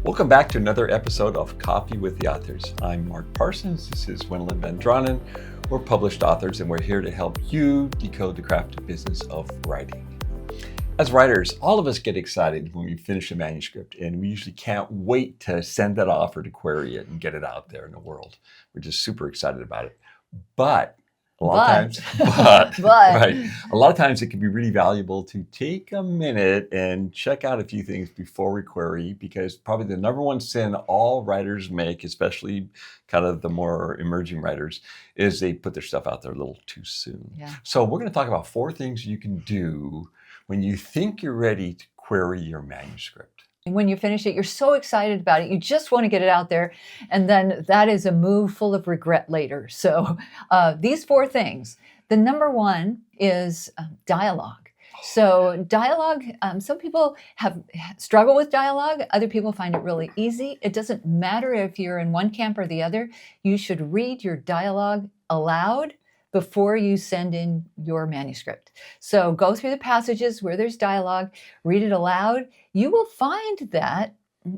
Welcome back to another episode of Coffee with the Authors. I'm Mark Parsons. This is Wendelin Van Draanen. We're published authors, and we're here to help you decode the crafty business of writing. As writers, all of us get excited when we finish a manuscript, and we usually can't wait to send that off or to query it and get it out there in the world. We're just super excited about it. But a lot of times, right, a lot of times it can be really valuable to take a minute and check out a few things before we query, because probably the number one sin all writers make, especially kind of the more emerging writers, is they put their stuff out there a little too soon. Yeah. So we're going to talk about 4 things you can do when you think you're ready to query your manuscript. And when you finish it, you're so excited about it. You just want to get it out there. And then that is a move full of regret later. So these 4 things. The number one is dialogue. So dialogue, some people struggle with dialogue. Other people find it really easy. It doesn't matter if you're in one camp or the other. You should read your dialogue aloud before you send in your manuscript. So go through the passages where there's dialogue, read it aloud. You will find that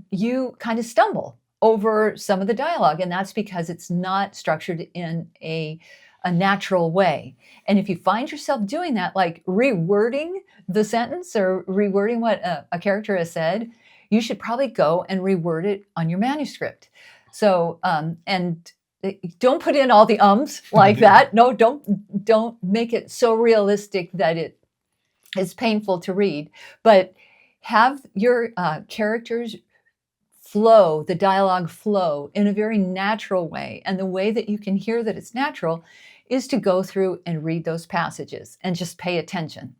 you kind of stumble over some of the dialogue, and that's because it's not structured in a natural way. And if you find yourself doing that, like rewording the sentence or rewording what a character has said, you should probably go and reword it on your manuscript. So, and don't put in all the ums like that. No, don't make it so realistic that it is painful to read. But have your characters flow, the dialogue flow in a very natural way. And the way that you can hear that it's natural is to go through and read those passages and just pay attention.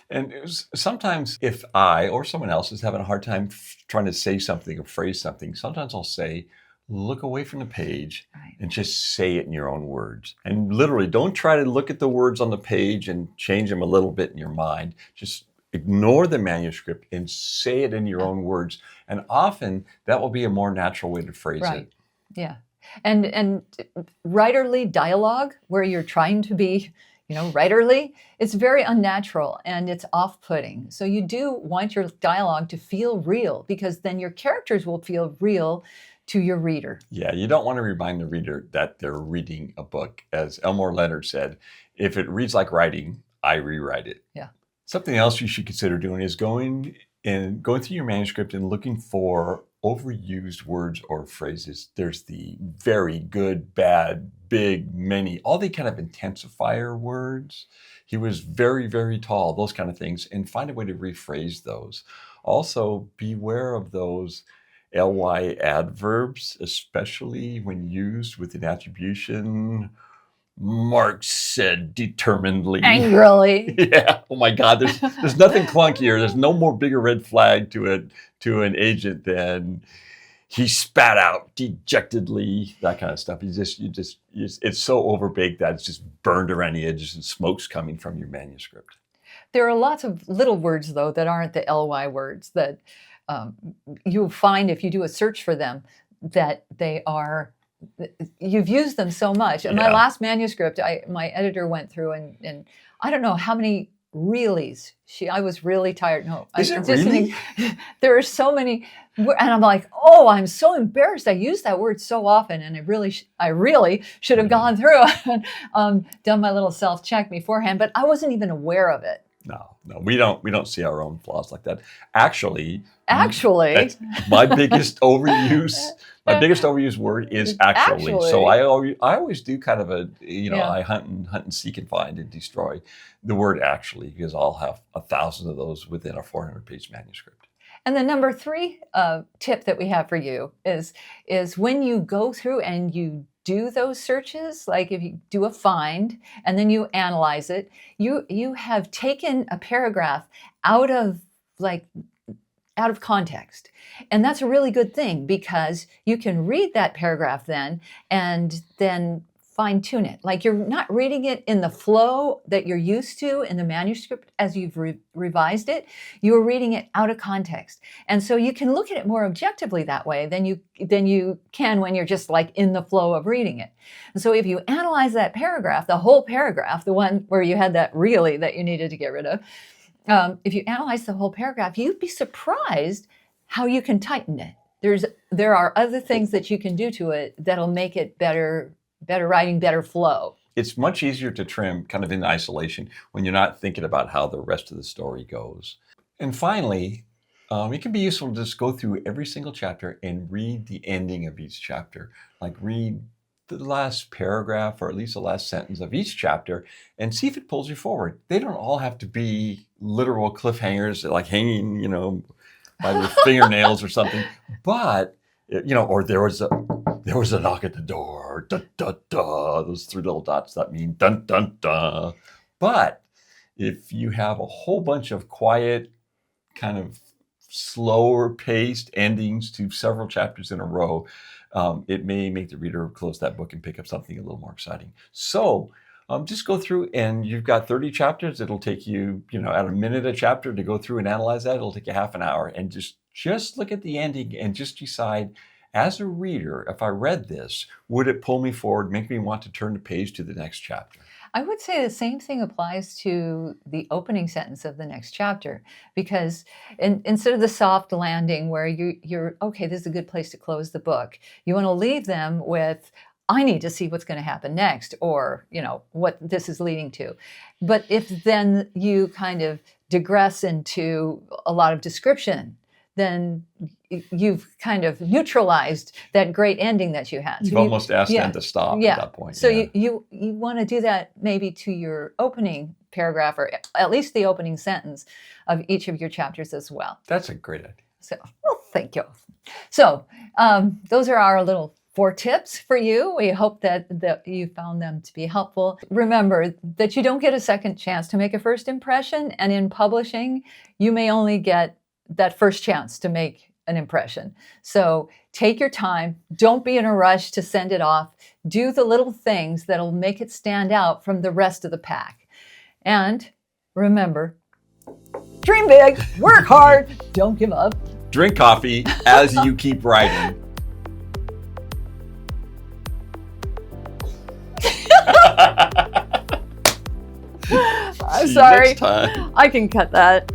And sometimes if I or someone else is having a hard time trying to say something or phrase something, sometimes I'll say, look away from the page and just say it in your own words. And literally, don't try to look at the words on the page and change them a little bit in your mind. Just ignore the manuscript and say it in your own words. And often that will be a more natural way to phrase it. Yeah. And writerly dialogue, where you're trying to be, writerly, it's very unnatural and it's off-putting. So you do want your dialogue to feel real, because then your characters will feel real to your reader. Yeah, you don't want to remind the reader that they're reading a book. As Elmore Leonard said, if it reads like writing, I rewrite it. Yeah. Something else you should consider doing is going through your manuscript and looking for overused words or phrases. There's the very, good, bad, big, many, all the kind of intensifier words. He was very, very tall, those kind of things, and find a way to rephrase those. Also, beware of those ly adverbs, especially when used with an attribution. Mark said determinedly. Angrily. Yeah. Oh my God. There's nothing clunkier. There's no more bigger red flag to an agent than he spat out dejectedly. That kind of stuff. It's so overbaked that it's just burned around the edges and smoke's coming from your manuscript. There are lots of little words though that aren't the ly words that you'll find if you do a search for them that you've used them so much. In my last manuscript, my editor went through and I don't know how many reallys. I was really tired. No, Is it really? There are so many, and I'm like, oh, I'm so embarrassed. I use that word so often, and I really should have gone through and done my little self-check beforehand, but I wasn't even aware of it. No, we don't see our own flaws like that. Actually, that's my biggest overuse. My biggest overused word is actually. So I always do kind of I hunt and seek and find and destroy the word actually, because I'll have 1,000 of those within a 400-page manuscript. And the number 3 tip that we have for you is when you go through and you do those searches, like if you do a find and then you analyze it, you have taken a paragraph out of context. And that's a really good thing, because you can read that paragraph then and then fine tune it. Like you're not reading it in the flow that you're used to in the manuscript as you've revised it. You're reading it out of context. And so you can look at it more objectively that way than you can when you're just like in the flow of reading it. And so if you analyze that paragraph, the whole paragraph, the one where you had that really that you needed to get rid of, if you analyze the whole paragraph, you'd be surprised how you can tighten it. there are other things that you can do to it that'll make it better writing, better flow. It's much easier to trim kind of in isolation when you're not thinking about how the rest of the story goes. And finally, it can be useful to just go through every single chapter and read the ending of each chapter. Like read the last paragraph or at least the last sentence of each chapter and see if it pulls you forward. They don't all have to be literal cliffhangers like hanging, by their fingernails or something. But, or there was a knock at the door, da, da, da. Those 3 little dots that mean dun, dun, dun. But if you have a whole bunch of quiet, kind of slower paced endings to several chapters in a row, it may make the reader close that book and pick up something a little more exciting. So just go through, and you've got 30 chapters. It'll take you, at a minute a chapter to go through and analyze that. It'll take you half an hour, and just look at the ending and just decide, as a reader, if I read this, would it pull me forward, make me want to turn the page to the next chapter? I would say the same thing applies to the opening sentence of the next chapter, because instead of the soft landing where you're, okay, this is a good place to close the book, you want to leave them with, I need to see what's going to happen next, or, what this is leading to. But if then you kind of digress into a lot of description, then you've kind of neutralized that great ending that you had. You've almost asked them to stop at that point. So you want to do that maybe to your opening paragraph, or at least the opening sentence of each of your chapters as well. That's a great idea. So, well, thank you. So those are our little 4 tips for you. We hope that you found them to be helpful. Remember that you don't get a second chance to make a first impression, and in publishing, you may only get that first chance to make an impression. So take your time. Don't be in a rush to send it off. Do the little things that'll make it stand out from the rest of the pack. And remember, dream big, work hard, don't give up. Drink coffee as you keep writing. I'm sorry. I can cut that.